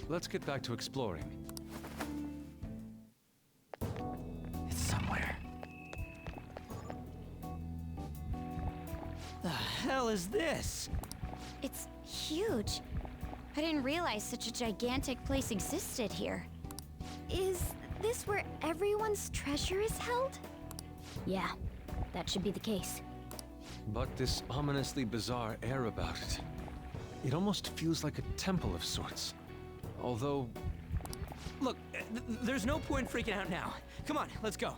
let's get back to exploring. It's somewhere. The hell is this? It's huge. I didn't realize such a gigantic place existed here. Is this where everyone's treasure is held? Yeah, that should be the case. But this ominously bizarre air about it. It almost feels like a temple of sorts. Although... Look, there's no point freaking out now. Come on, let's go.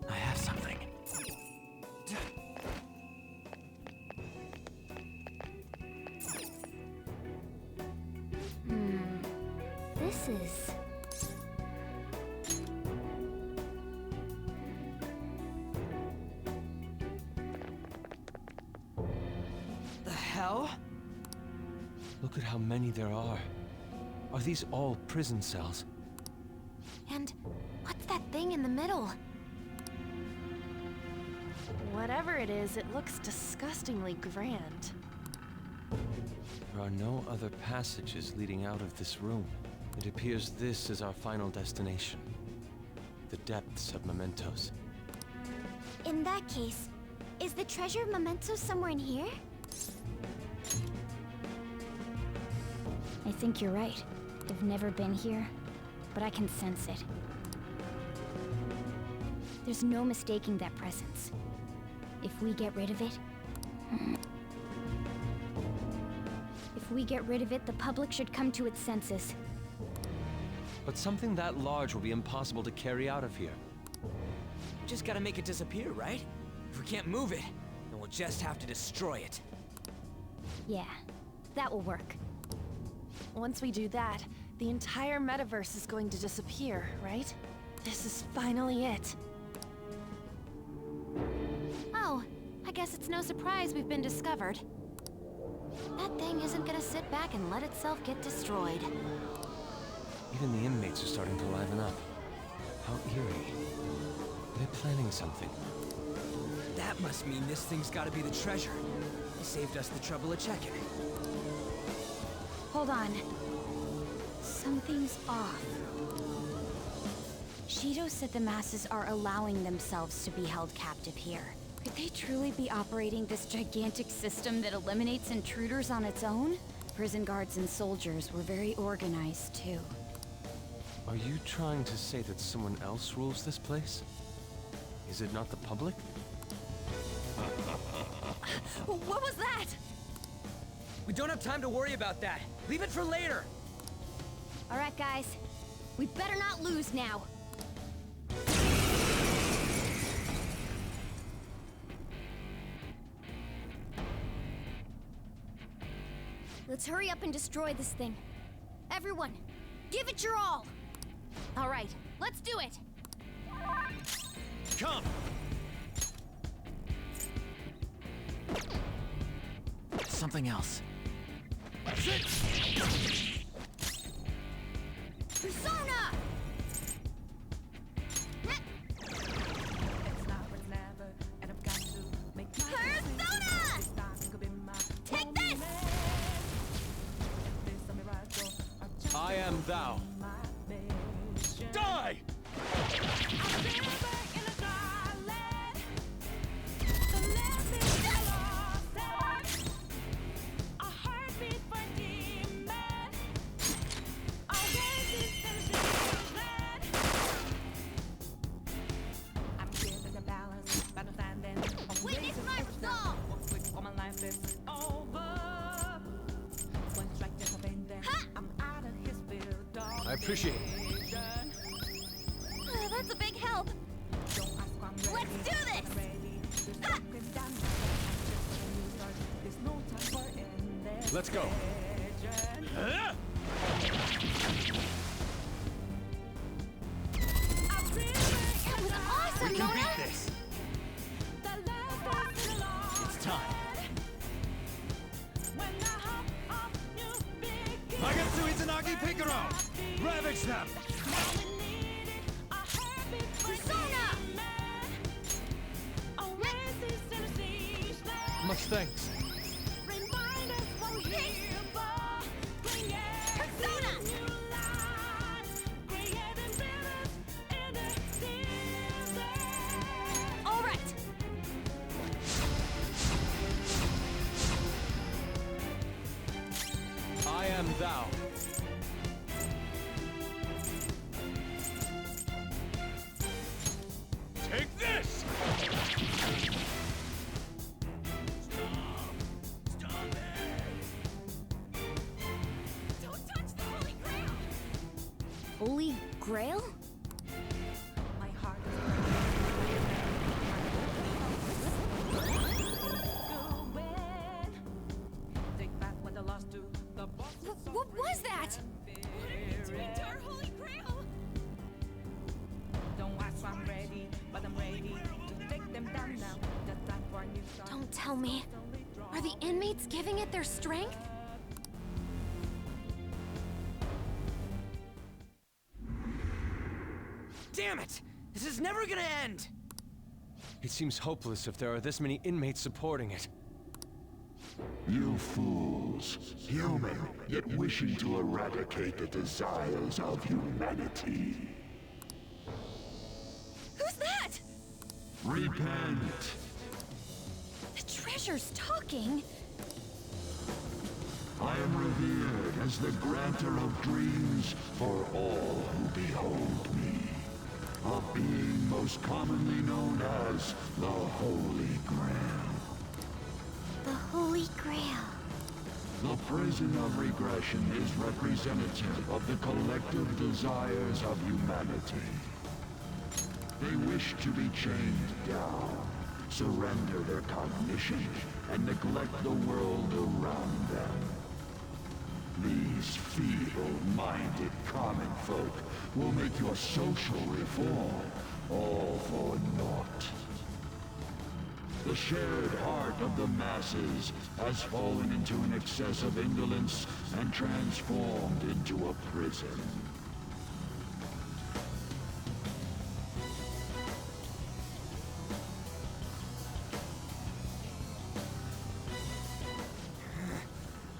I have something. This is... The hell? Look at how many there are. Are these all prison cells? And what's that thing in the middle? Whatever it is, it looks disgustingly grand. There are no other passages leading out of this room. It appears this is our final destination. The depths of Mementos. In that case, is the treasure of Mementos somewhere in here? I think you're right. I've never been here, but I can sense it. There's no mistaking that presence. If we get rid of it... If we get rid of it, the public should come to its senses. But something that large will be impossible to carry out of here. Just gotta make it disappear, right? If we can't move it, then we'll just have to destroy it. Yeah, that will work. Once we do that, the entire metaverse is going to disappear, right? This is finally it. Oh, I guess it's no surprise we've been discovered. That thing isn't gonna sit back and let itself get destroyed. Even the inmates are starting to liven up. How eerie. They're planning something. That must mean this thing's gotta be the treasure. It saved us the trouble of checking. Hold on. Something's off. Shido said the masses are allowing themselves to be held captive here. Could they truly be operating this gigantic system that eliminates intruders on its own? Prison guards and soldiers were very organized, too. Are you trying to say that someone else rules this place? Is it not the public? What was that? We don't have time to worry about that. Leave it for later. All right, guys. We better not lose now. Let's hurry up and destroy this thing. Everyone, give it your all. All right, let's do it. Come! Something else. Persona! Persona! Take this! I am thou. Die! Witness my resolve! I appreciate it. That's a big help. Let's do this! Ha! Let's go. That was awesome, We can Nona! beat this. It's time. Magatsu Izanagi Picaro! Ravage them! Persona! Much thanks. Persona! All right. I am thou. Take this! Don't touch the Holy Grail! Holy Grail? What was that? What are you doing to our Holy Grail? Don't tell me. Are the inmates giving it their strength? Damn it! This is never gonna end! It seems hopeless if there are this many inmates supporting it. You fools, human, yet wishing to eradicate the desires of humanity. Who's that? Repent! The treasure's talking. I am revered as the granter of dreams for all who behold me. A being most commonly known as the Holy Grail. The Holy Grail. The prison of regression is representative of the collective desires of humanity. They wish to be chained down, surrender their cognition, and neglect the world around them. These feeble-minded common folk will make your social reform all for naught. The shared heart of the masses has fallen into an excess of indolence and transformed into a prison.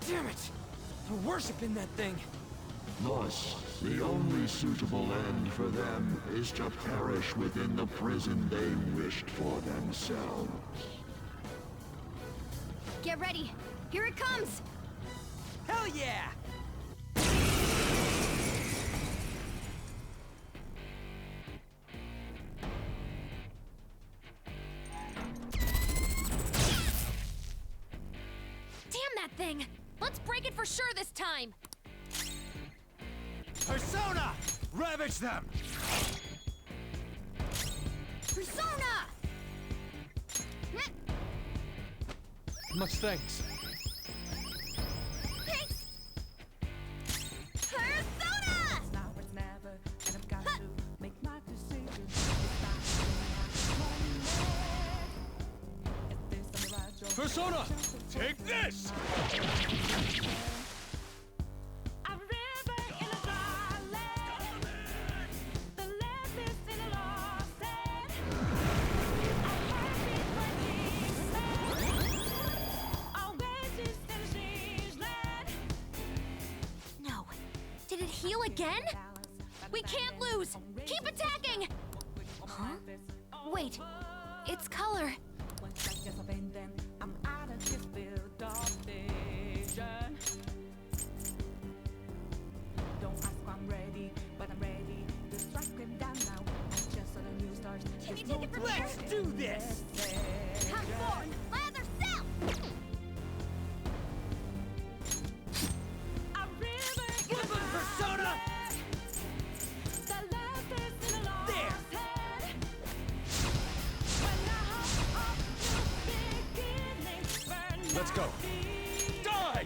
Damn it! They're worshiping that thing! Thus, the only suitable end for them is to perish within the prison they wished for themselves. Get ready. Here it comes. Hell yeah! Damn that thing! Let's break it for sure this time! Persona! Ravage them! Persona! Much thanks. Thanks! Persona! Persona! Take this! No. Did it heal again? We can't lose! Keep attacking! Huh? Wait. It's color. Can you take it from here? Let's do this! Come forth! Lather self! Woodland Persona! There! Let's go. Die!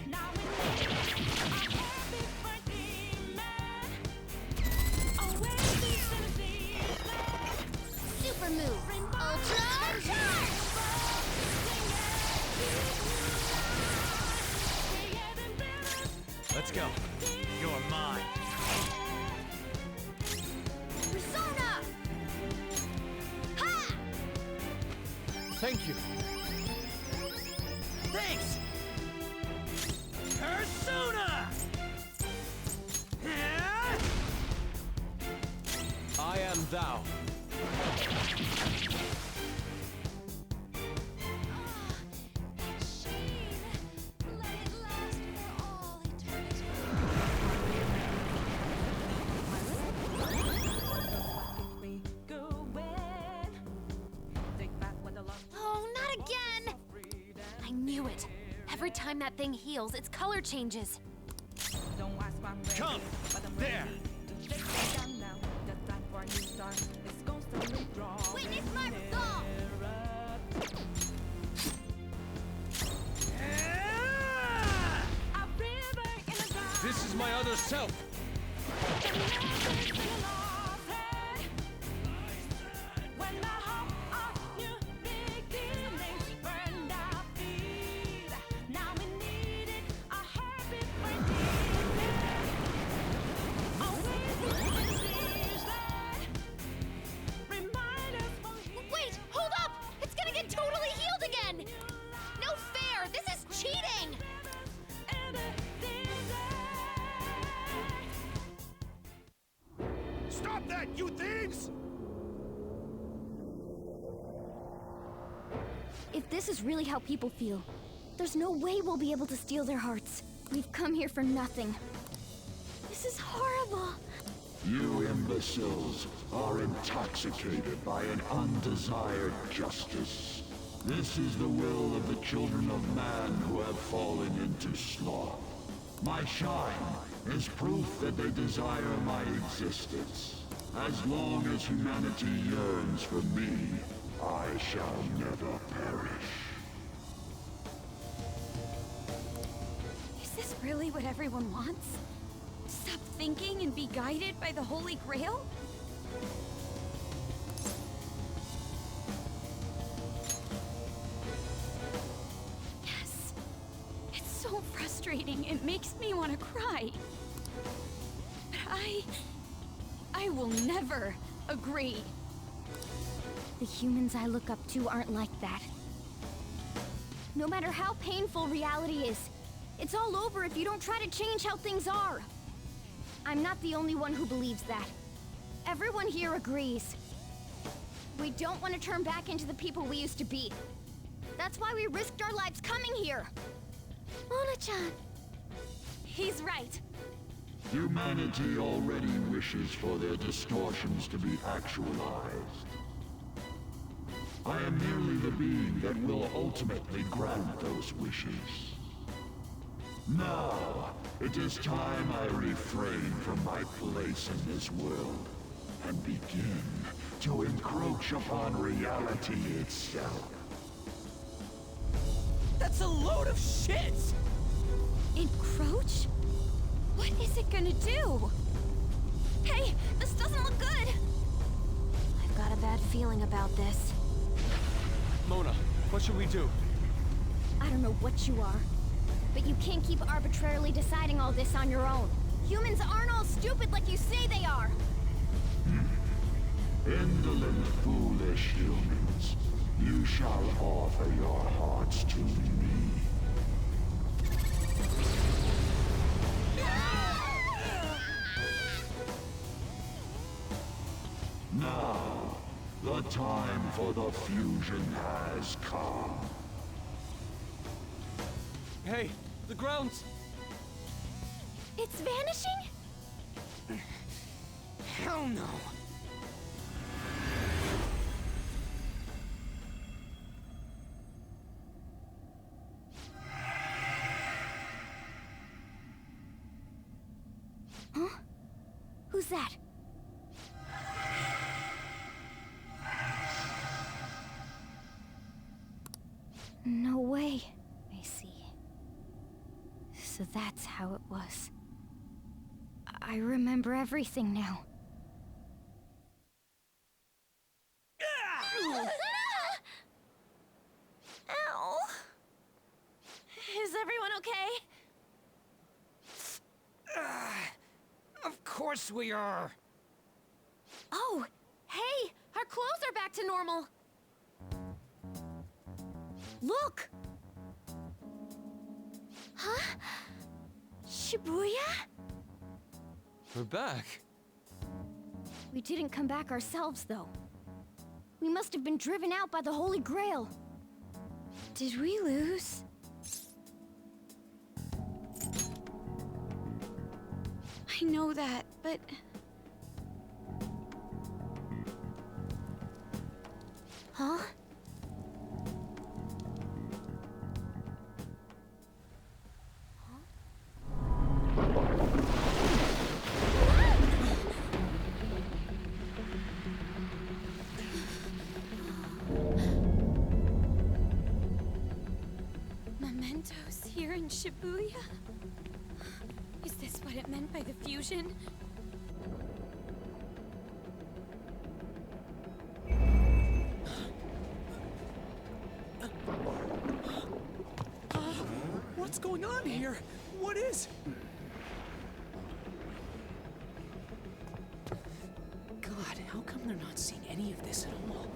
Super move. Ultra charge! Let's go. You're mine. Persona! Ha! Thank you. Thanks! Persona! I am thou. Oh, not again! I knew it. Every time that thing heals, its color changes. Come! There! Witness my resolve! This is my other self. Wait, hold up! It's gonna get totally healed again! No fair! This is cheating! Stop that, you thieves! If this is really how people feel, there's no way we'll be able to steal their hearts. We've come here for nothing. This is horrible. You imbeciles are intoxicated by an undesired justice. This is the will of the children of man who have fallen into sloth. My shine is proof that they desire my existence. As long as humanity yearns for me, I shall never perish. Is this really what everyone wants? Stop thinking and be guided by the Holy Grail? Yes. It's so frustrating. It makes me want to cry. But I will never agree. The humans I look up to aren't like that. No matter how painful reality is, it's all over if you don't try to change how things are. I'm not the only one who believes that. Everyone here agrees. We don't want to turn back into the people we used to be. That's why we risked our lives coming here. Mona-chan. He's right. Humanity already wishes for their distortions to be actualized. I am merely the being that will ultimately grant those wishes. Now, it is time I refrain from my place in this world and begin to encroach upon reality itself. That's a load of shit! Encroach? What is it gonna do? Hey, this doesn't look good! I've got a bad feeling about this. Mona, what should we do? I don't know what you are, but you can't keep arbitrarily deciding all this on your own. Humans aren't all stupid like you say they are! Indolent, foolish humans, you shall offer your hearts to me. Now, the time for the fusion has come. Hey, the grounds! It's vanishing? Hell no! Huh? Who's that? No way. I see. So that's how it was. I remember everything now. Ow! Is everyone okay? Of course we are. Oh, hey! Our clothes are back to normal! Look! Huh? Shibuya? We're back. We didn't come back ourselves, though. We must have been driven out by the Holy Grail. Did we lose? I know that, but... Huh? Mementos here in Shibuya? Is this what it meant by the fusion? What's going on here? What is... God, how come they're not seeing any of this at all?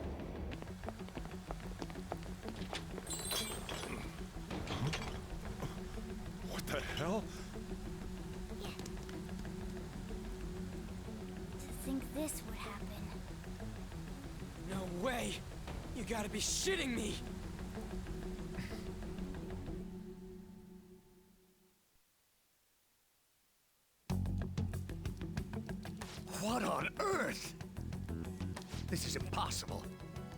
What the hell? To think this would happen. No way! You gotta be shitting me! What on earth? This is impossible.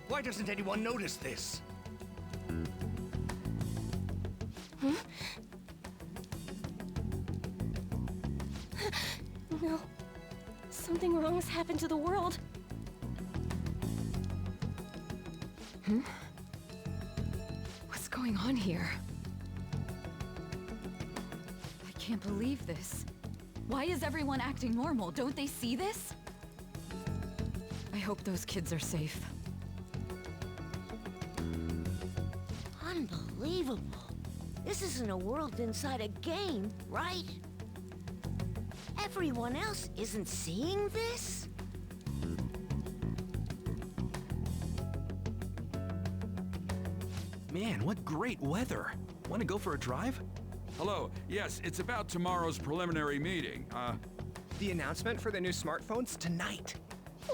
Why doesn't anyone notice this? No. Something wrong has happened to the world. What's going on here? I can't believe this. Why is everyone acting normal? Don't they see this? I hope those kids are safe. Unbelievable. This isn't a world inside a game, right? Everyone else isn't seeing this? Man, what great weather. Want to go for a drive? Hello. Yes, it's about tomorrow's preliminary meeting. The announcement for the new smartphones tonight.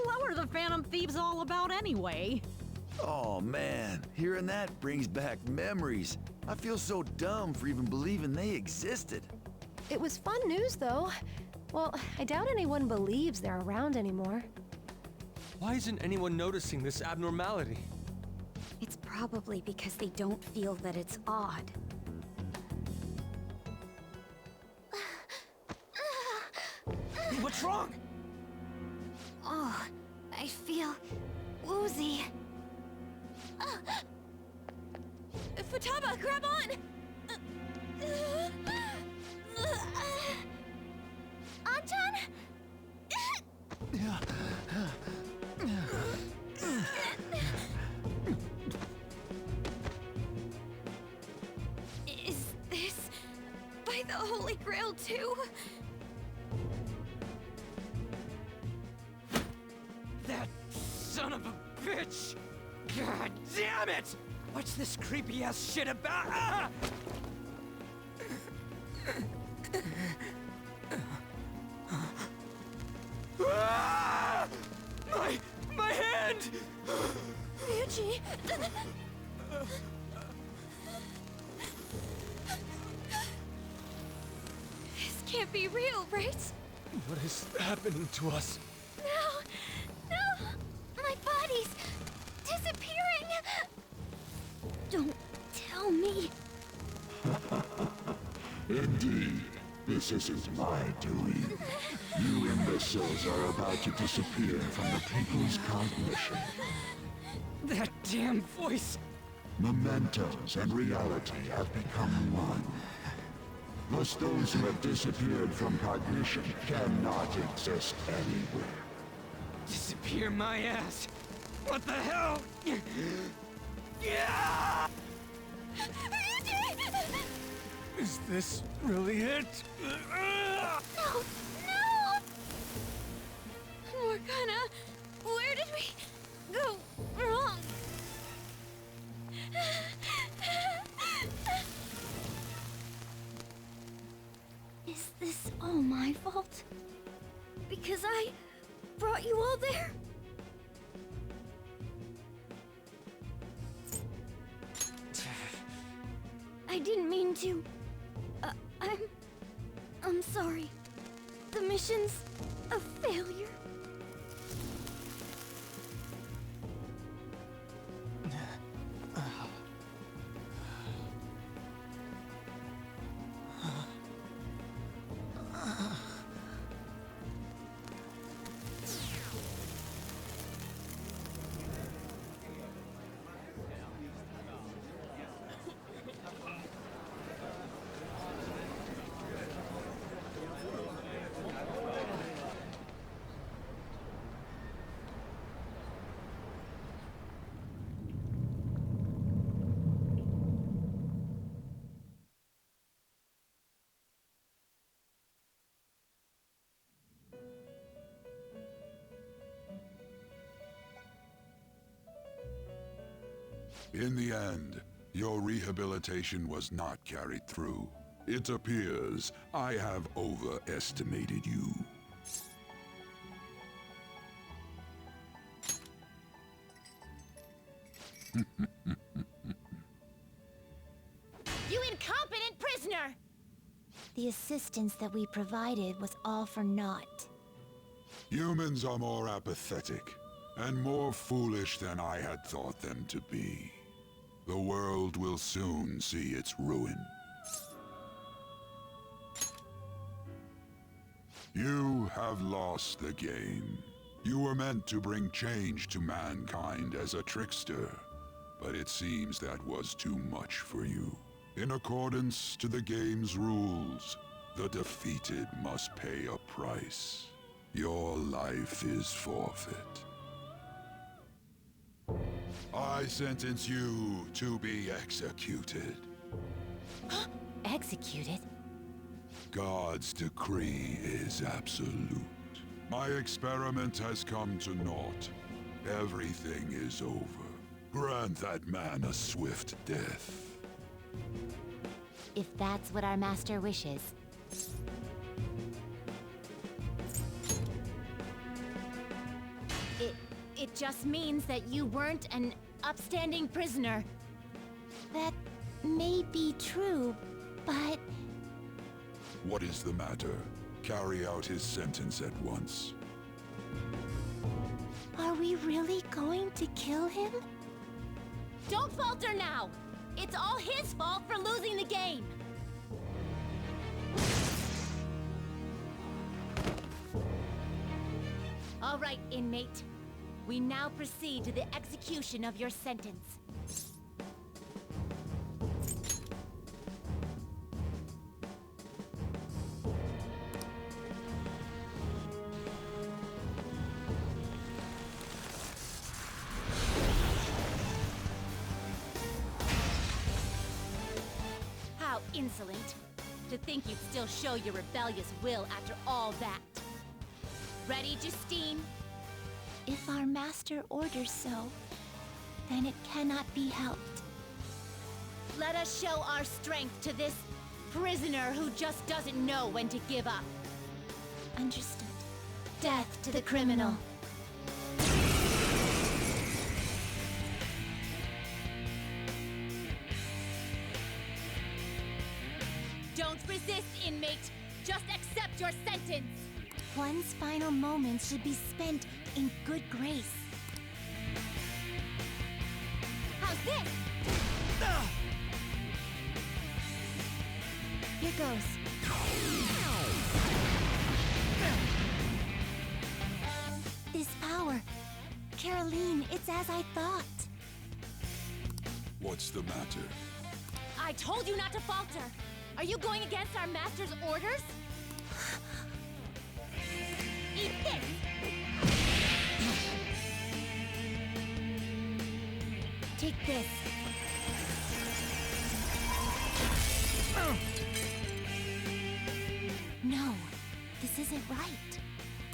What were the Phantom Thieves all about anyway? Oh man, hearing that brings back memories. I feel so dumb for even believing they existed. It was fun news, though. Well, I doubt anyone believes they're around anymore. Why isn't anyone noticing this abnormality? It's probably because they don't feel that it's odd. What's wrong? Oh, I feel woozy. Futaba, grab on! Anchan? Is this by the Holy Grail too? That son of a bitch! God damn it! What's this creepy ass shit about? Ah! Ah! My hand! Ryuji! This can't be real, right? What is happening to us? No! No! My body's disappearing! Don't tell me. Indeed, this isn't my doing. You imbeciles are about to disappear from the people's cognition. That damn voice! Mementos and reality have become one. Thus those who have disappeared from cognition cannot exist anywhere. Disappear my ass! What the hell? Yeah! Is this really it? No! No! Morgana, where did we go wrong? Is this all my fault? Because I brought you all there? I didn't mean to. I'm sorry. The mission's a failure. In the end, your rehabilitation was not carried through. It appears I have overestimated you. You incompetent prisoner! The assistance that we provided was all for naught. Humans are more apathetic and more foolish than I had thought them to be. The world will soon see its ruin. You have lost the game. You were meant to bring change to mankind as a trickster, but it seems that was too much for you. In accordance to the game's rules, the defeated must pay a price. Your life is forfeit. I sentence you to be executed. Executed? God's decree is absolute. My experiment has come to naught. Everything is over. Grant that man a swift death. If that's what our master wishes. It just means that you weren't an upstanding prisoner. That may be true, but... What is the matter? Carry out his sentence at once. Are we really going to kill him? Don't falter now! It's all his fault for losing the game! All right, inmate. We now proceed to the execution of your sentence. How insolent. To think you'd still show your rebellious will after all that. Ready, Justine? If our master orders so, then it cannot be helped. Let us show our strength to this prisoner who just doesn't know when to give up. Understood. Death to the criminal. Don't resist, inmate. Just accept your sentence. One's final moments should be spent in good grace. How's this? Here goes. This power. Caroline, it's as I thought. What's the matter? I told you not to falter. Are you going against our master's orders? Eat this! Take this. No, this isn't right.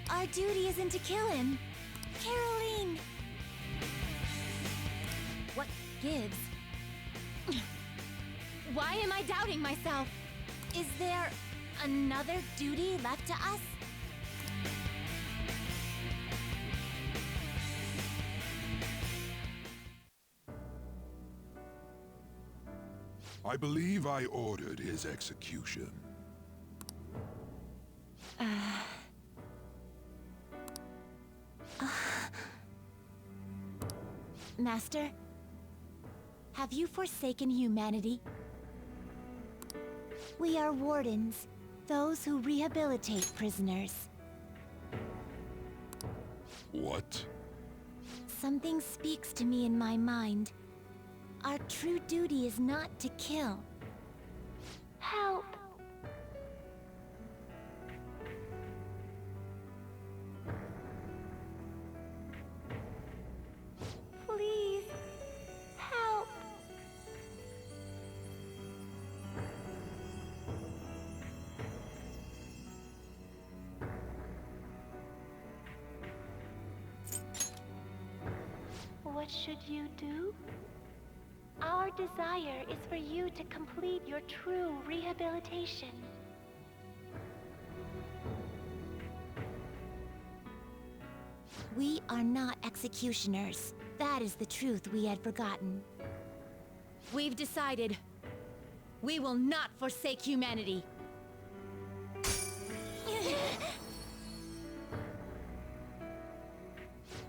Our duty isn't to kill him. Caroline! What gives? Why am I doubting myself? Is there another duty left to us? I believe I ordered his execution. Master, have you forsaken humanity? We are wardens, those who rehabilitate prisoners. What? Something speaks to me in my mind. Our true duty is not to kill. Help! Please, help! What should you do? Our desire is for you to complete your true rehabilitation. We are not executioners. That is the truth we had forgotten. We've decided. We will not forsake humanity.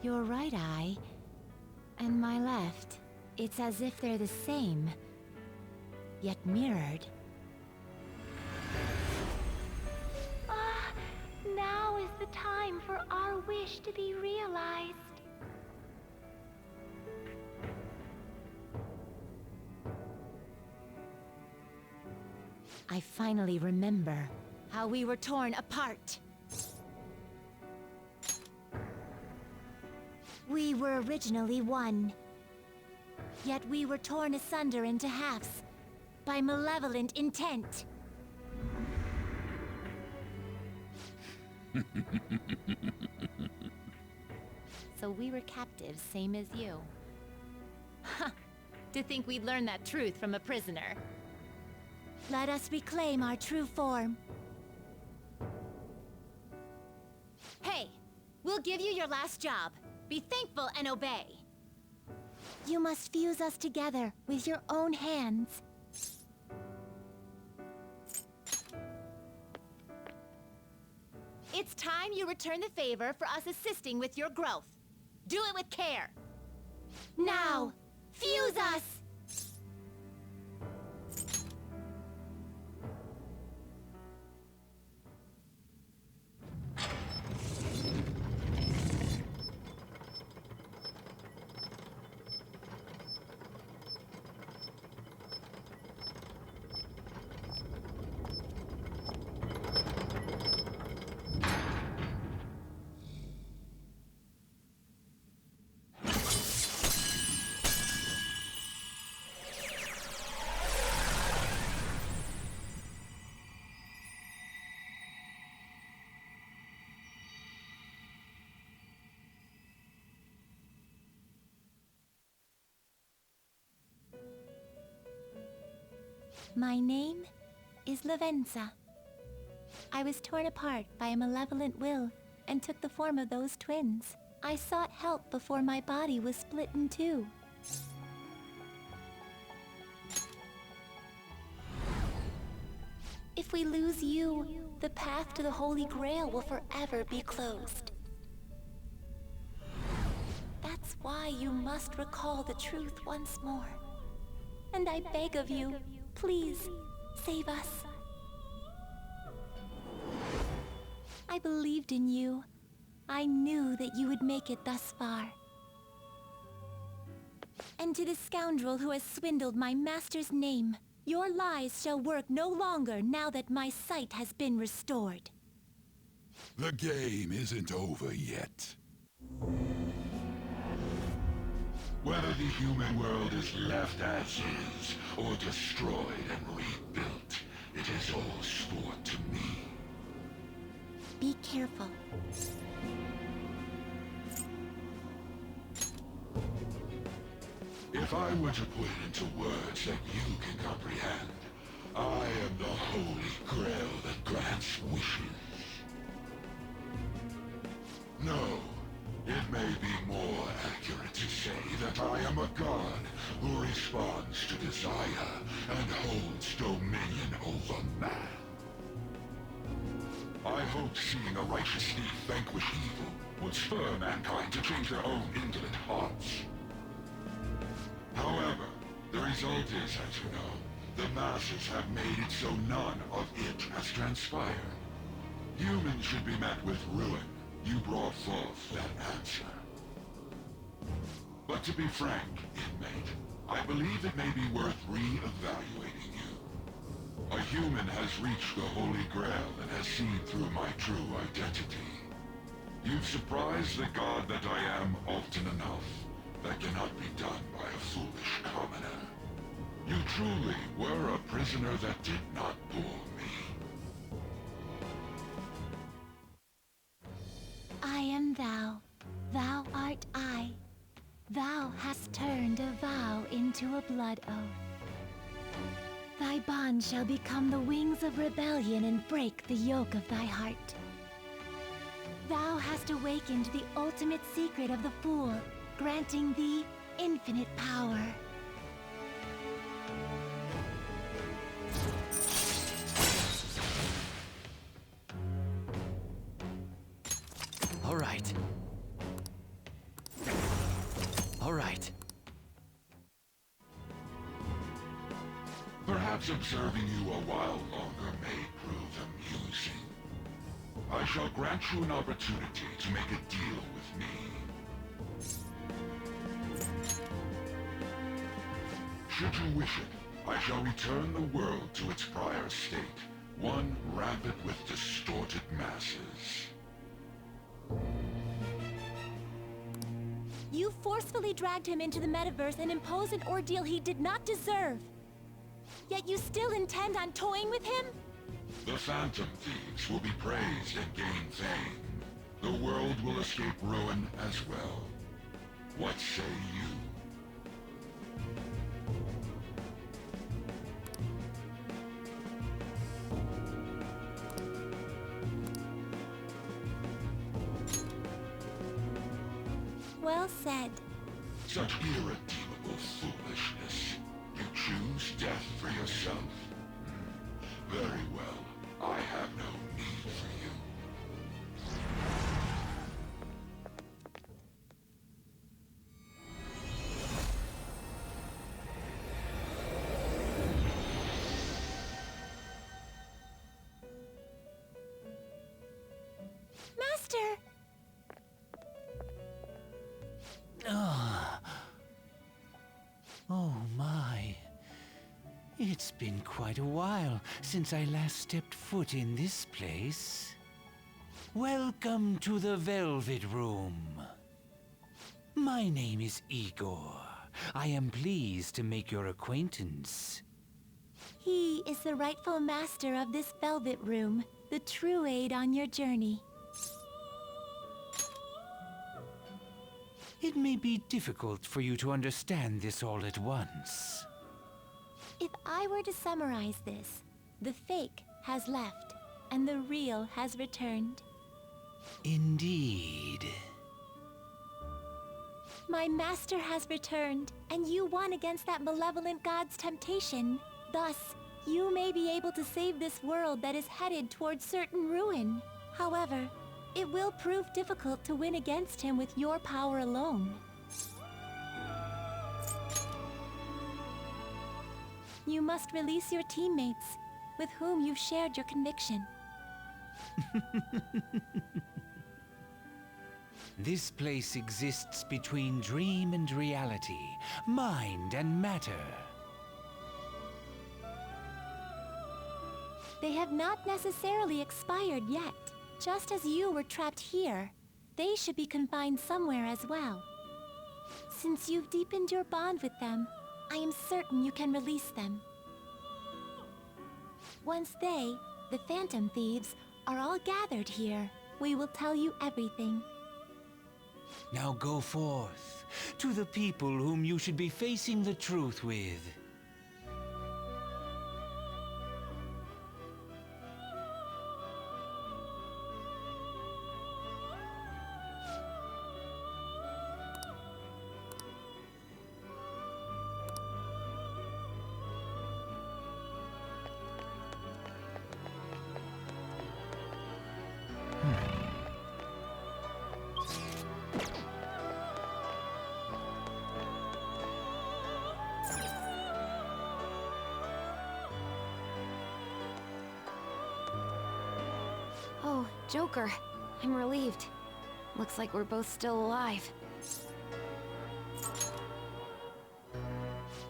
Your right eye and my left. It's as if they're the same, yet mirrored. Now is the time for our wish to be realized. I finally remember how we were torn apart. We were originally one. Yet we were torn asunder into halves by malevolent intent. So we were captives, same as you. Ha! To think we'd learn that truth from a prisoner. Let us reclaim our true form. Hey! We'll give you your last job. Be thankful and obey. You must fuse us together with your own hands. It's time you return the favor for us assisting with your growth. Do it with care. Now, fuse us! My name is Lavenza. I was torn apart by a malevolent will and took the form of those twins. I sought help before my body was split in two. If we lose you, the path to the Holy Grail will forever be closed. That's why you must recall the truth once more. And I beg of you, please, save us. I believed in you. I knew that you would make it thus far. And to the scoundrel who has swindled my master's name, Your lies shall work no longer now that my sight has been restored. The game isn't over yet. Whether the human world is left as is, or destroyed and rebuilt, it is all sport to me. Be careful. If I were to put it into words that you can comprehend, I am the holy grail that grants wishes. No, it may be more accurate to say that I am a god who responds to desire and holds dominion over man. I hoped seeing a righteous thief vanquish evil would spur mankind to change their own indolent hearts. However, the result is, as you know, the masses have made it so none of it has transpired. Humans should be met with ruin. You brought forth that answer. But to be frank, inmate, I believe it may be worth re-evaluating you. A human has reached the Holy Grail and has seen through my true identity. You've surprised the god that I am often enough. That cannot be done by a foolish commoner. You truly were a prisoner that did not bore me. I am thou. Thou art I. Thou hast turned a vow into a blood oath. Thy bond shall become the wings of rebellion and break the yoke of thy heart. Thou hast awakened the ultimate secret of the Fool, granting thee infinite power. All right. All right. Perhaps observing you a while longer may prove amusing. I shall grant you an opportunity to make a deal with me. Should you wish it, I shall return the world to its prior state, one rampant with distorted masses. You forcefully dragged him into the metaverse and imposed an ordeal he did not deserve. Yet you still intend on toying with him? The Phantom Thieves will be praised and gain fame. The world will escape ruin as well. What say you? Well said. Such irredeemable foolishness. You choose death for yourself? Very well. I have no need for you. Master! Oh my. It's been quite a while since I last stepped foot in this place. Welcome to the Velvet Room. My name is Igor. I am pleased to make your acquaintance. He is the rightful master of this Velvet Room, the true aid on your journey. It may be difficult for you to understand this all at once. If I were to summarize this, the fake has left, and the real has returned. Indeed. My master has returned, and you won against that malevolent god's temptation. Thus, you may be able to save this world that is headed towards certain ruin. However, it will prove difficult to win against him with your power alone. You must release your teammates, with whom you've shared your conviction. This place exists between dream and reality, mind and matter. They have not necessarily expired yet. Just as you were trapped here, they should be confined somewhere as well. Since you've deepened your bond with them, I am certain you can release them. Once they, the Phantom Thieves, are all gathered here, we will tell you everything. Now go forth to the people whom you should be facing the truth with. Oh, Joker. I'm relieved. Looks like we're both still alive.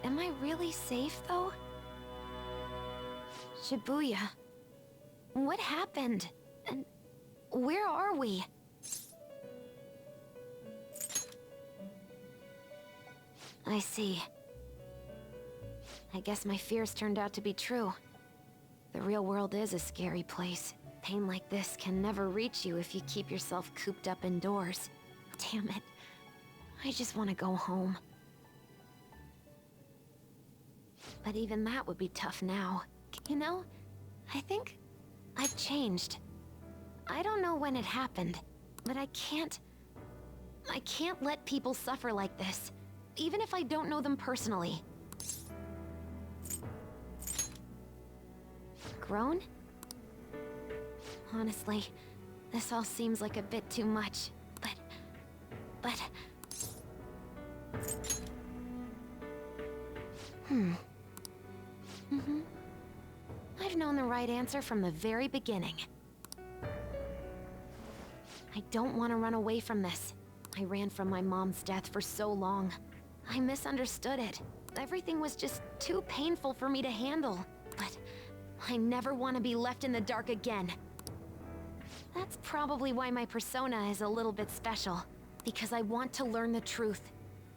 Am I really safe, though? Shibuya. What happened? And where are we? I see. I guess my fears turned out to be true. The real world is a scary place. Pain like this can never reach you if you keep yourself cooped up indoors. Damn it. I just want to go home. But even that would be tough now. You know, I think I've changed. I don't know when it happened, but I can't let people suffer like this, even if I don't know them personally. Grown? Honestly, this all seems like a bit too much, but... I've known the right answer from the very beginning. I don't want to run away from this. I ran from my mom's death for so long. I misunderstood it. Everything was just too painful for me to handle. But I never want to be left in the dark again. That's probably why my persona is a little bit special. Because I want to learn the truth.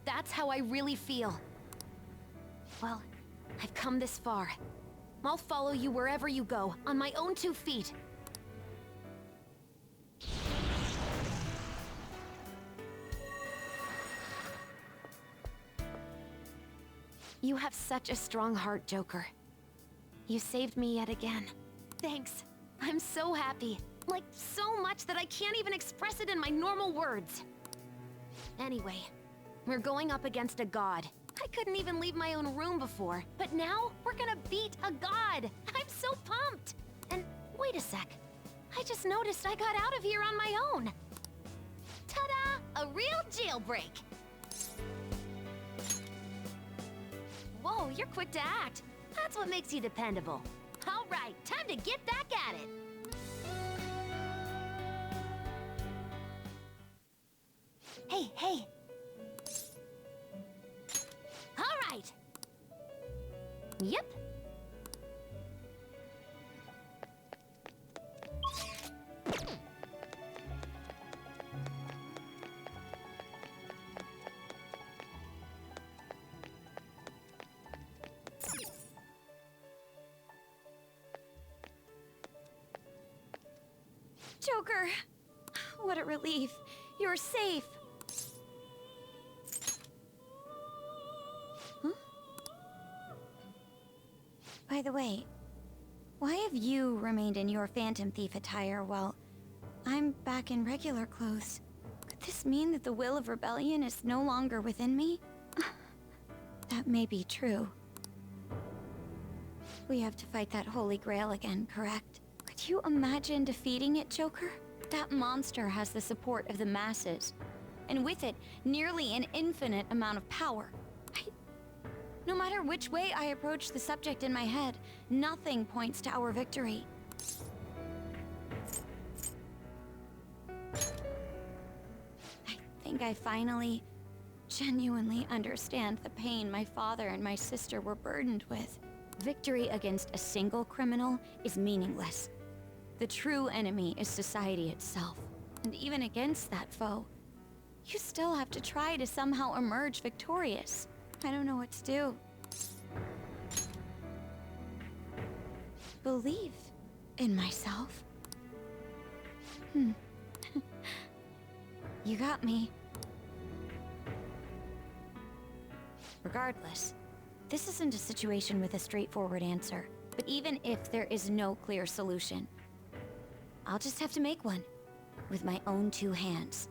That's how I really feel. Well, I've come this far. I'll follow you wherever you go, on my own 2 feet. You have such a strong heart, Joker. You saved me yet again. Thanks. I'm so happy. Like, so much that I can't even express it in my normal words. Anyway, we're going up against a god. I couldn't even leave my own room before, but now we're gonna beat a god. I'm so pumped. And wait a sec. I just noticed I got out of here on my own. Ta-da! A real jailbreak. Whoa, you're quick to act. That's what makes you dependable. All right, time to get back at it. Hey. All right. Yep. Joker! What a relief. You're safe. Huh? By the way, why have you remained in your Phantom Thief attire while I'm back in regular clothes? Could this mean that the will of rebellion is no longer within me? That may be true. We have to fight that Holy Grail again, correct? Could you imagine defeating it, Joker? That monster has the support of the masses, and with it, nearly an infinite amount of power. No matter which way I approach the subject in my head, nothing points to our victory. I think I finally, genuinely understand the pain my father and my sister were burdened with. Victory against a single criminal is meaningless. The true enemy is society itself. And even against that foe, you still have to try to somehow emerge victorious. I don't know what to do. Believe in myself. You got me. Regardless, this isn't a situation with a straightforward answer. But even if there is no clear solution, I'll just have to make one with my own two hands.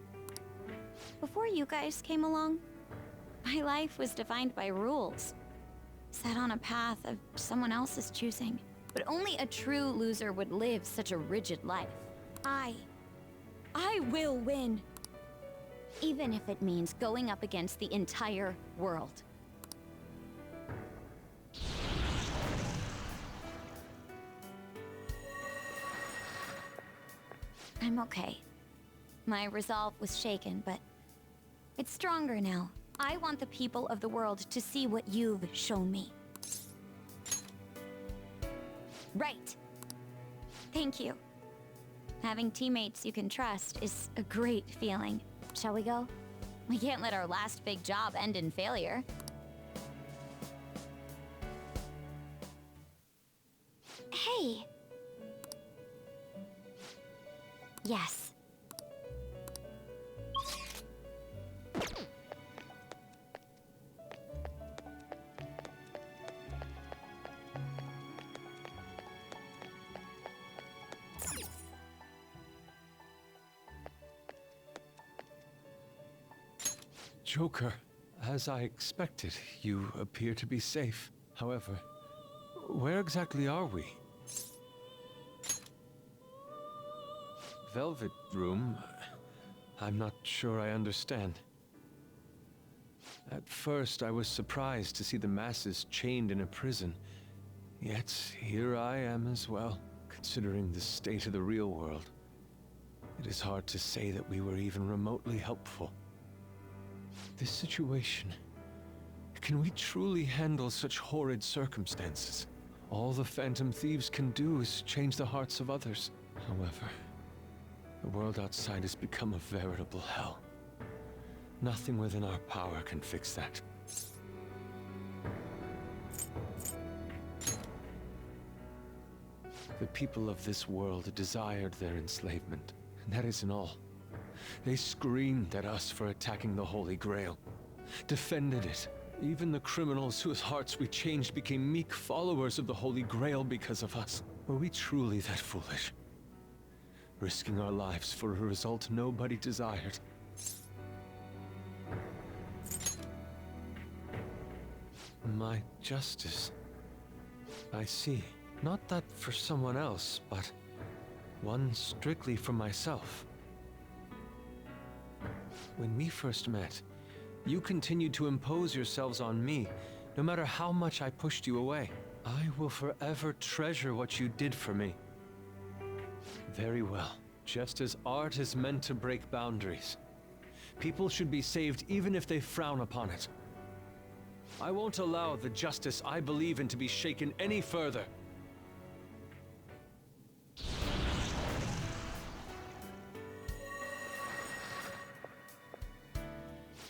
Before you guys came along, my life was defined by rules, set on a path of someone else's choosing. But only a true loser would live such a rigid life. I will win. Even if it means going up against the entire world. I'm okay. My resolve was shaken, but it's stronger now. I want the people of the world to see what you've shown me. Right. Thank you. Having teammates you can trust is a great feeling. Shall we go? We can't let our last big job end in failure. Hey. Yes. Joker, as I expected, you appear to be safe. However, where exactly are we? Velvet Room? I'm not sure I understand. At first, I was surprised to see the masses chained in a prison. Yet, here I am as well, considering the state of the real world. It is hard to say that we were even remotely helpful. This situation... Can we truly handle such horrid circumstances? All the Phantom Thieves can do is change the hearts of others. However, the world outside has become a veritable hell. Nothing within our power can fix that. The people of this world desired their enslavement, and that isn't all. They screamed at us for attacking the Holy Grail, defended it. Even the criminals whose hearts we changed became meek followers of the Holy Grail because of us. Were we truly that foolish? Risking our lives for a result nobody desired. My justice. I see. Not that for someone else, but one strictly for myself. When we first met, you continued to impose yourselves on me, no matter how much I pushed you away. I will forever treasure what you did for me. Very well. Just as art is meant to break boundaries, people should be saved even if they frown upon it. I won't allow the justice I believe in to be shaken any further.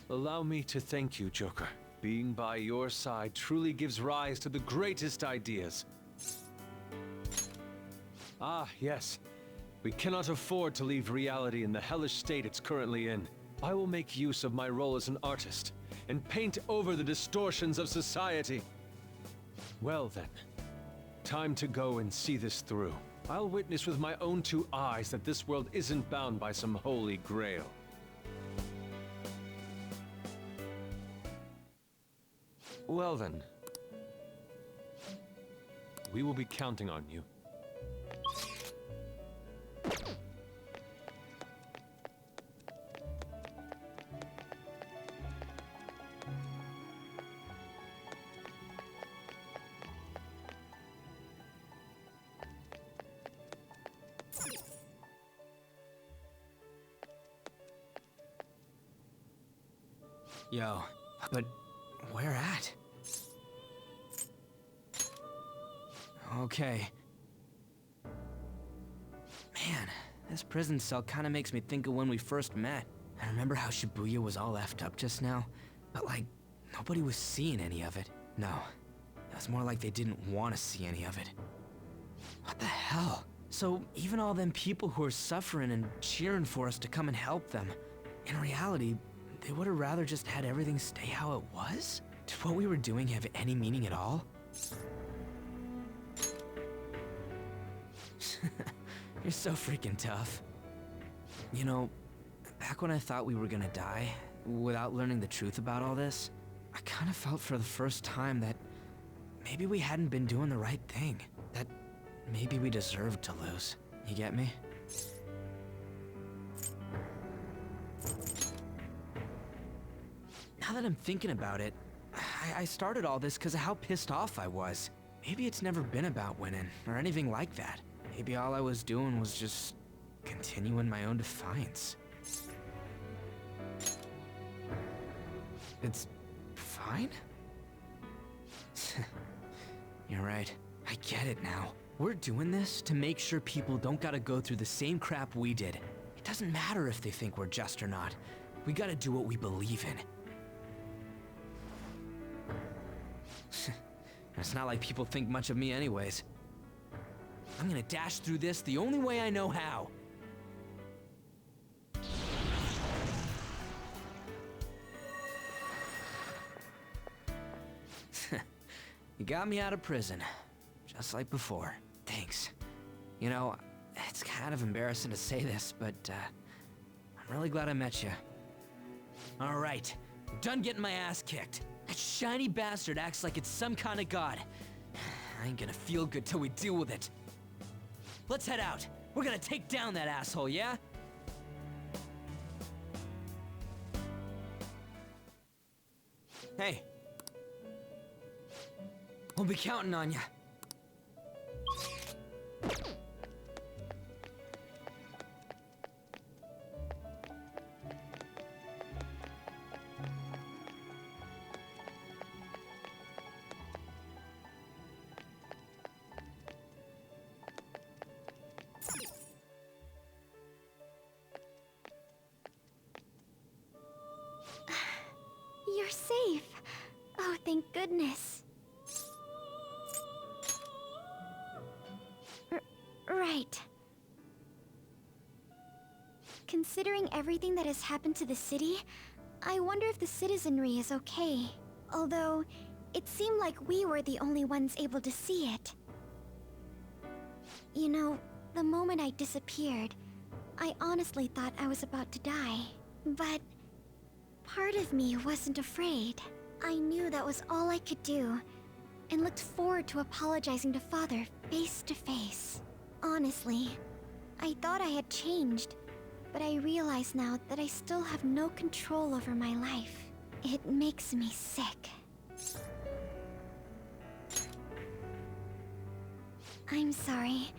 Allow me to thank you, Joker. Being by your side truly gives rise to the greatest ideas. Ah, yes. We cannot afford to leave reality in the hellish state it's currently in. I will make use of my role as an artist and paint over the distortions of society. Well then, time to go and see this through. I'll witness with my own two eyes that this world isn't bound by some holy grail. Well then, we will be counting on you. Yo, but where at? Okay. Man, this prison cell kinda makes me think of when we first met. I remember how Shibuya was all effed up just now, but like, nobody was seeing any of it. No, it was more like they didn't want to see any of it. What the hell? So even all them people who are suffering and cheering for us to come and help them, in reality, they would have rather just had everything stay how it was? Did what we were doing have any meaning at all? You're so freaking tough. You know, back when I thought we were gonna die, without learning the truth about all this, I kinda felt for the first time that maybe we hadn't been doing the right thing. That maybe we deserved to lose. You get me? Now that I'm thinking about it, I started all this because of how pissed off I was. Maybe it's never been about winning, or anything like that. Maybe all I was doing was just continuing my own defiance. It's fine? You're right. I get it now. We're doing this to make sure people don't gotta go through the same crap we did. It doesn't matter if they think we're just or not. We gotta do what we believe in. It's not like people think much of me anyways. I'm gonna dash through this the only way I know how. You got me out of prison, just like before. Thanks. You know, it's kind of embarrassing to say this, but I'm really glad I met you. All right, I'm done getting my ass kicked. That shiny bastard acts like it's some kind of god. I ain't gonna feel good till we deal with it. Let's head out. We're gonna take down that asshole, yeah? Hey. We'll be counting on you. You're safe. Oh, thank goodness. Right. Considering everything that has happened to the city, I wonder if the citizenry is okay. Although, it seemed like we were the only ones able to see it. You know, the moment I disappeared, I honestly thought I was about to die. But part of me wasn't afraid. I knew that was all I could do, and looked forward to apologizing to Father face to face. Honestly, I thought I had changed, but I realize now that I still have no control over my life. It makes me sick. I'm sorry.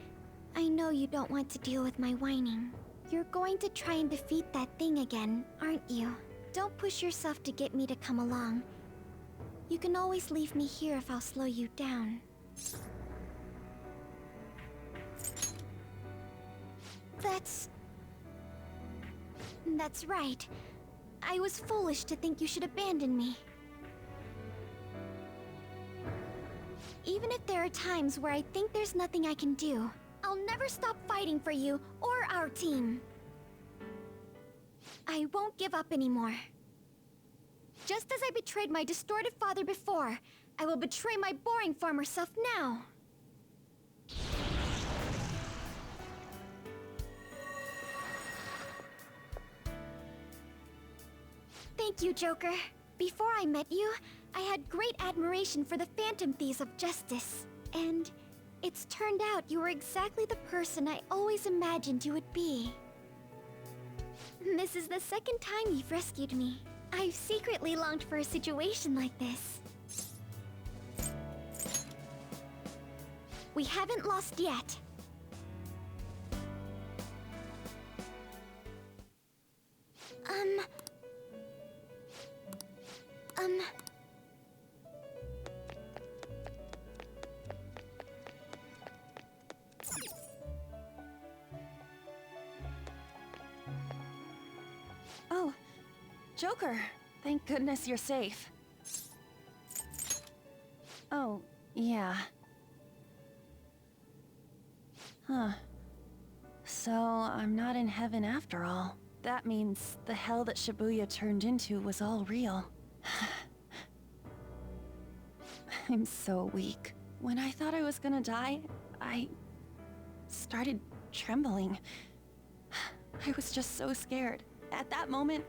I know you don't want to deal with my whining. You're going to try and defeat that thing again, aren't you? Don't push yourself to get me to come along. You can always leave me here if I'll slow you down. That's right. I was foolish to think you should abandon me. Even if there are times where I think there's nothing I can do, I'll never stop fighting for you or our team. I won't give up anymore. Just as I betrayed my distorted father before, I will betray my boring former self now. Thank you, Joker. Before I met you, I had great admiration for the Phantom Thieves of Justice. And it's turned out you were exactly the person I always imagined you would be. This is the second time you've rescued me. I've secretly longed for a situation like this. We haven't lost yet. Joker, thank goodness you're safe. Oh, yeah. Huh. So, I'm not in heaven after all. That means the hell that Shibuya turned into was all real. I'm so weak. When I thought I was gonna die, I started trembling. I was just so scared. At that moment,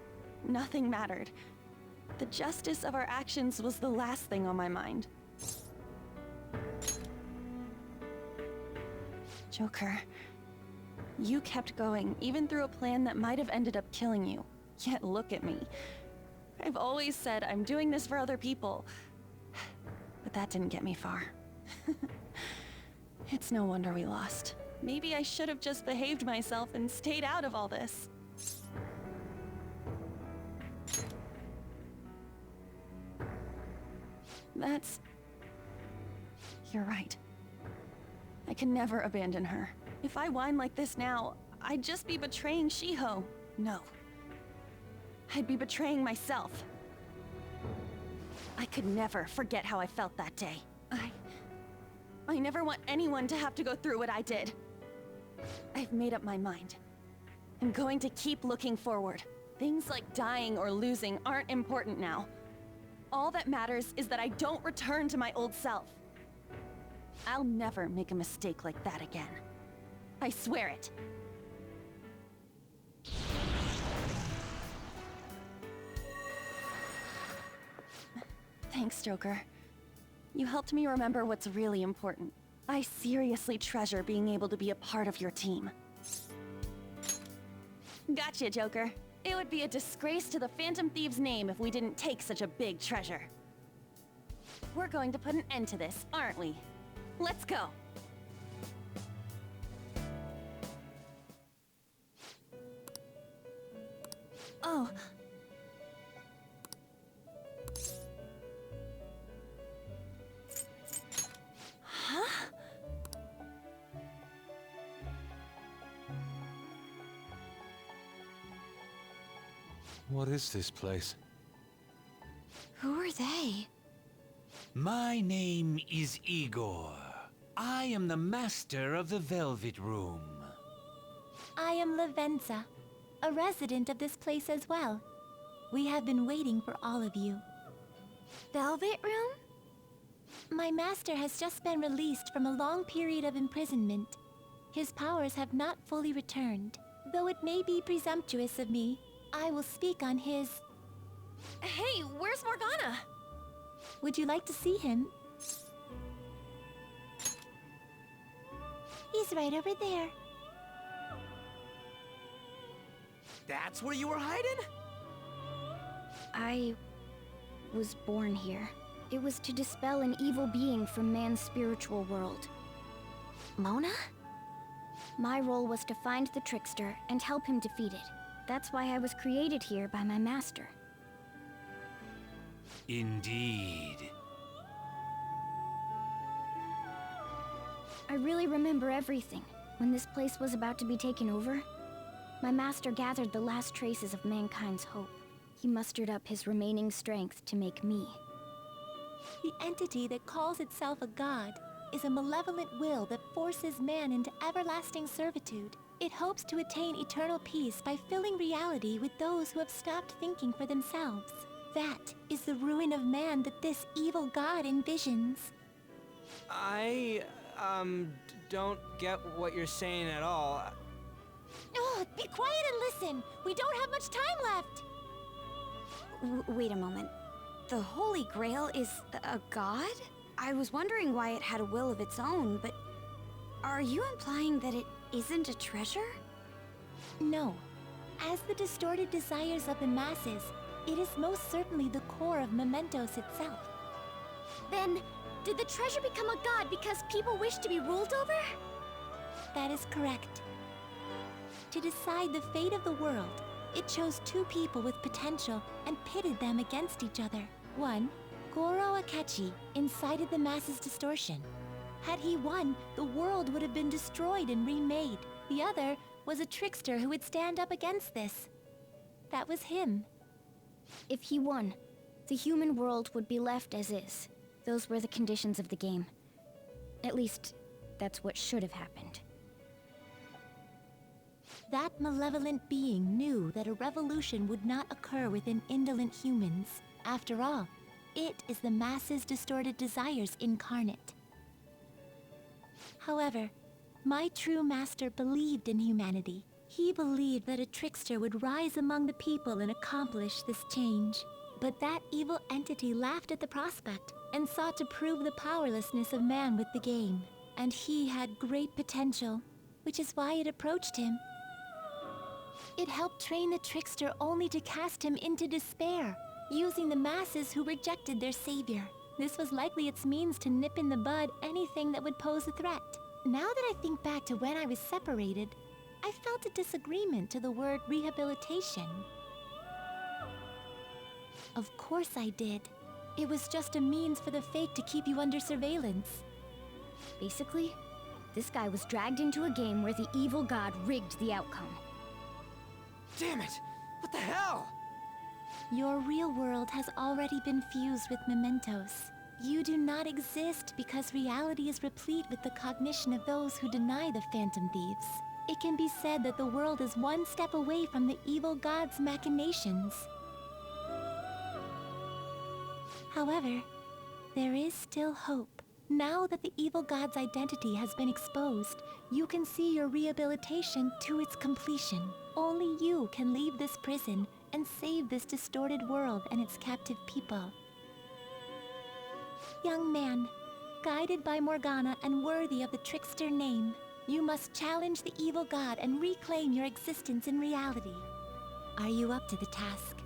nothing mattered. The justice of our actions was the last thing on my mind. Joker, you kept going, even through a plan that might have ended up killing you. Yet look at me. I've always said I'm doing this for other people. But that didn't get me far. It's no wonder we lost. Maybe I should have just behaved myself and stayed out of all this. You're right. I can never abandon her. If I whine like this now, I'd just be betraying Shiho. No. I'd be betraying myself. I could never forget how I felt that day. I never want anyone to have to go through what I did. I've made up my mind. I'm going to keep looking forward. Things like dying or losing aren't important now. All that matters is that I don't return to my old self. I'll never make a mistake like that again. I swear it. Thanks, Joker. You helped me remember what's really important. I seriously treasure being able to be a part of your team. Gotcha, Joker. It would be a disgrace to the Phantom Thieves' name if we didn't take such a big treasure. We're going to put an end to this, aren't we? Let's go! Oh. Huh? What is this place? Who are they? My name is Igor. I am the master of the Velvet Room. I am Lavenza, a resident of this place as well. We have been waiting for all of you. Velvet Room? My master has just been released from a long period of imprisonment. His powers have not fully returned. Though it may be presumptuous of me, I will speak on his... Hey, where's Morgana? Would you like to see him? He's right over there. That's where you were hiding? I was born here. It was to dispel an evil being from man's spiritual world. Mona? My role was to find the trickster and help him defeat it. That's why I was created here by my master. Indeed. I really remember everything. When this place was about to be taken over, my master gathered the last traces of mankind's hope. He mustered up his remaining strength to make me. The entity that calls itself a god is a malevolent will that forces man into everlasting servitude. It hopes to attain eternal peace by filling reality with those who have stopped thinking for themselves. That is the ruin of man that this evil god envisions. I, don't get what you're saying at all. Oh, be quiet and listen! We don't have much time left! Wait a moment. The Holy Grail is a god? I was wondering why it had a will of its own, but... Are you implying that it isn't a treasure? No. As the distorted desires of the masses, it is most certainly the core of Mementos itself. Then, did the treasure become a god because people wish to be ruled over? That is correct. To decide the fate of the world, it chose two people with potential and pitted them against each other. One, Goro Akechi, incited the masses' distortion. Had he won, the world would have been destroyed and remade. The other was a trickster who would stand up against this. That was him. If he won, the human world would be left as is. Those were the conditions of the game. At least, that's what should have happened. That malevolent being knew that a revolution would not occur within indolent humans. After all, it is the masses' distorted desires incarnate. However, my true master believed in humanity. He believed that a trickster would rise among the people and accomplish this change. But that evil entity laughed at the prospect and sought to prove the powerlessness of man with the game. And he had great potential, which is why it approached him. It helped train the trickster only to cast him into despair, using the masses who rejected their savior. This was likely its means to nip in the bud anything that would pose a threat. Now that I think back to when I was separated, I felt a disagreement to the word rehabilitation. Of course I did. It was just a means for the fake to keep you under surveillance. Basically, this guy was dragged into a game where the evil god rigged the outcome. Damn it! What the hell? Your real world has already been fused with Mementos. You do not exist because reality is replete with the cognition of those who deny the Phantom Thieves. It can be said that the world is one step away from the evil god's machinations. However, there is still hope. Now that the evil god's identity has been exposed, you can see your rehabilitation to its completion. Only you can leave this prison and save this distorted world and its captive people. Young man, guided by Morgana and worthy of the trickster name, you must challenge the evil god and reclaim your existence in reality. Are you up to the task?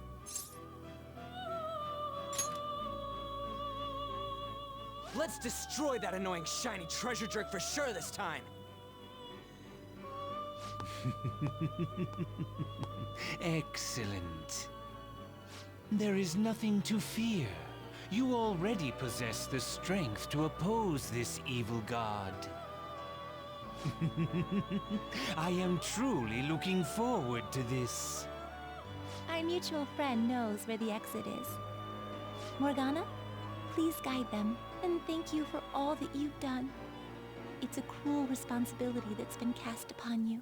Let's destroy that annoying shiny treasure jerk for sure this time! Excellent. There is nothing to fear. You already possess the strength to oppose this evil god. I am truly looking forward to this. Our mutual friend knows where the exit is. Morgana, please guide them, and thank you for all that you've done. It's a cruel responsibility that's been cast upon you.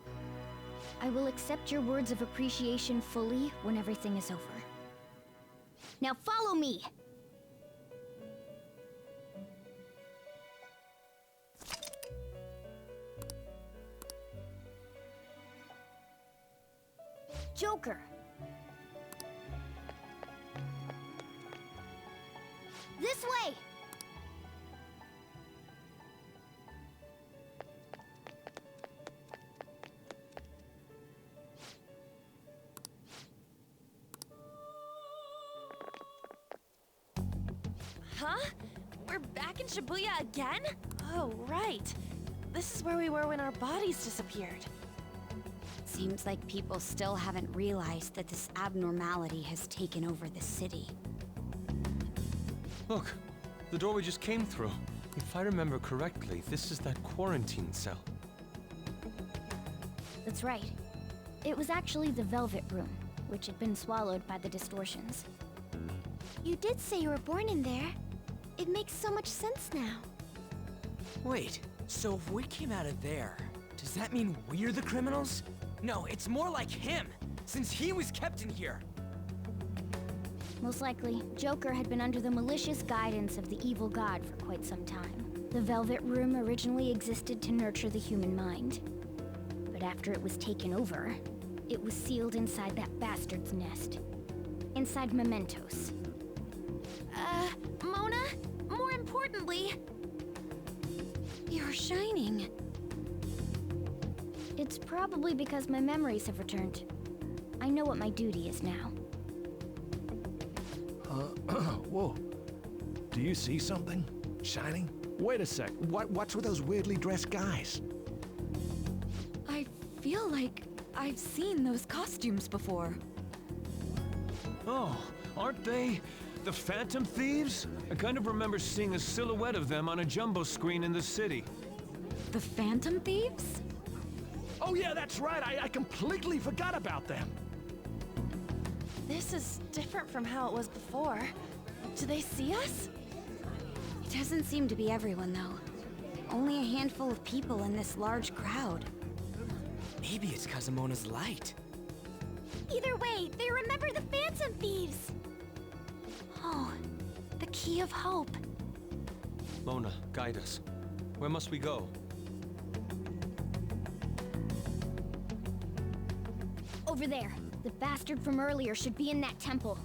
I will accept your words of appreciation fully when everything is over. Now follow me! Joker! This way! Huh? We're back in Shibuya again? Oh, right. This is where we were when our bodies disappeared. Seems like people still haven't realized that this abnormality has taken over the city. Look, the door we just came through. If I remember correctly, this is that quarantine cell. That's right. It was actually the Velvet Room, which had been swallowed by the distortions. You did say you were born in there. It makes so much sense now. Wait, so if we came out of there, does that mean we're the criminals? No, it's more like him, since he was kept in here. Most likely, Joker had been under the malicious guidance of the evil god for quite some time. The Velvet Room originally existed to nurture the human mind. But after it was taken over, it was sealed inside that bastard's nest. Inside Mementos. Mona? More importantly... You're shining. It's probably because my memories have returned. I know what my duty is now. Whoa. Do you see something? Shining? Wait a sec. What's with those weirdly dressed guys? I feel like I've seen those costumes before. Oh, aren't they the Phantom Thieves? I kind of remember seeing a silhouette of them on a jumbo screen in the city. The Phantom Thieves? Oh yeah, that's right. I completely forgot about them. This is different from how it was before. Do they see us? It doesn't seem to be everyone, though. Only a handful of people in this large crowd. Maybe it's Kazumona's light. Either way, they remember the Phantom Thieves! Oh, the Key of Hope. Mona, guide us. Where must we go? Over there. The bastard from earlier should be in that temple.